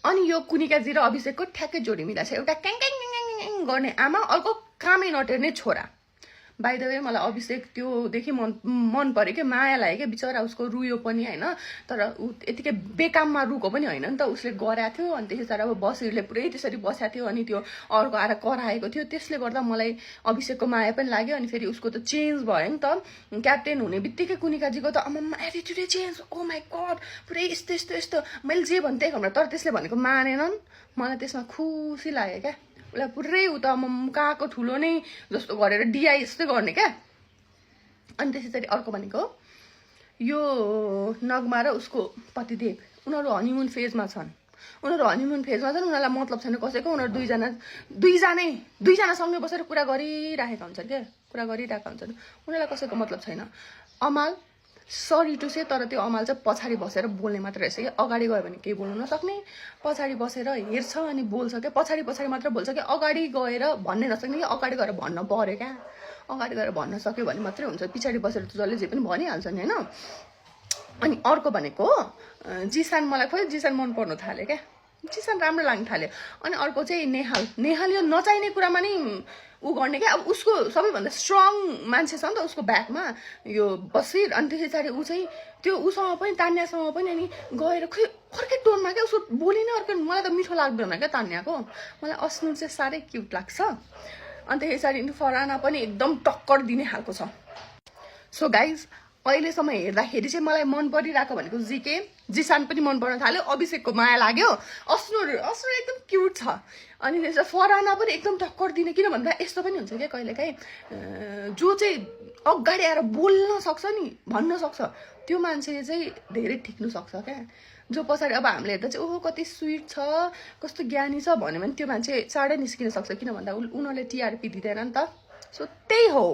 अनि यो कुनिकाजी र अभिषेकको ठ्याक्कै जोडी मिलाछ एउटा क्याङ क्याङ क्याङ गर्ने आमा अर्को कामै नटेर्ने छोरा बाइ द वे मलाई अभिषेक त्योदेखि मन पर्यो क्या माया लाग्यो क्या बिचरा उसको रुयो पनि होइन तर ऊ यतिकै बेकाममा रुको पनि होइन नि त उसले गरेको थियो अनि त्यसै अब बसिरले पुरै त्यसरी बसेको थियो अनि त्यो अर्को आएर कराएको थियो त्यसले गर्दा मलाई अभिषेकको माया पनि लाग्यो अनि फेरि उसको त चेन्ज भयो नि त क्याप्टेन हुने बित्तिकै कुनिकाजीको त आमामा एटिट्युडै चेन्ज ओ माई गड पुरै यस्तो यस्तो यस्तो मैले जे भन्थेँ तर त्यसले भनेको मानेनन् मलाई त्यसमा खुसी लाग्यो क्या उसलाई पुरै उ त कहाँको ठुलो नै जस्तो गरेर डिआई जस्तै गर्ने क्या अनि त्यसरी अर्को भनेको यो नगमा र उसको पतिदेव उनीहरू हनीमुन फेजमा छन् उनीहरूलाई मतलब छैन कसैको उनीहरू दुईजना सँगै बसेर कुरा गरिरहेका हुन्छन् क्या उनीहरूलाई कसैको मतलब छैन अमाल सरी टु से तर त्यो अमाल चाहिँ पछाडि बसेर बोल्ने मात्र रहेछ कि अगाडि गयो भने केही बोल्नु नसक्ने पछाडि बसेर हेर्छ अनि बोल्छ क्या पछाडि मात्र बोल्छ कि अगाडि गएर भन्ने नसक्ने कि अगाडि गएर भन्न पर्यो क्या अगाडि गएर भन्न सक्यो भने मात्रै हुन्छ पछाडि बसेर त जसले जे पनि भनिहाल्छ नि होइन अनि अर्को भनेको जिसान मलाई खोइ जिसान मन पर्नु थाल्यो क्या जिसान राम्रो लाग्न थाल्यो अनि अर्को चाहिँ नेहाल यो नचाहिने कुरामा नि ऊ गर्ने क्या अब उसको सबैभन्दा स्ट्रङ मान्छे छ नि त उसको ब्याकमा यो बसिर अनि त्यस पछाडि ऊ चाहिँ त्यो उसँग पनि तान्यासँग पनि अनि गएर खै अर्कै टोनमा क्या उसको बोली नै अर्कै मलाई त मिठो लाग्दैन क्या तान्याको मलाई अस्नु चाहिँ साह्रै क्युट लाग्छ अनि त्यस पछाडि फराना पनि एकदम टक्कर दिने खालको छ सो गाइज अहिलेसम्म हेर्दाखेरि चाहिँ मलाई मन परिरहेको भनेको जिके जिसान पनि मन पर्न थाल्यो अभिषेकको माया लाग्यो अस्नुर एकदम क्युट छ अनि त्यसमा फराना पनि एकदम टक्कर दिने किन भन्दा यस्तो पनि हुन्छ क्या कहिलेकाहीँ जो चाहिँ अगाडि आएर बोल्न सक्छ नि भन्न सक्छ त्यो मान्छे चाहिँ धेरै ठिक्नु सक्छ क्या जो पछाडि अब हामीले हेर्दा चाहिँ ओहो कति स्विट छ कस्तो ज्ञानी छ भन्यो भने त्यो मान्छे चाँडै निस्किन सक्छ किन भन्दा उनीहरूले टिआरपी दिँदैन नि त सो त्यही हो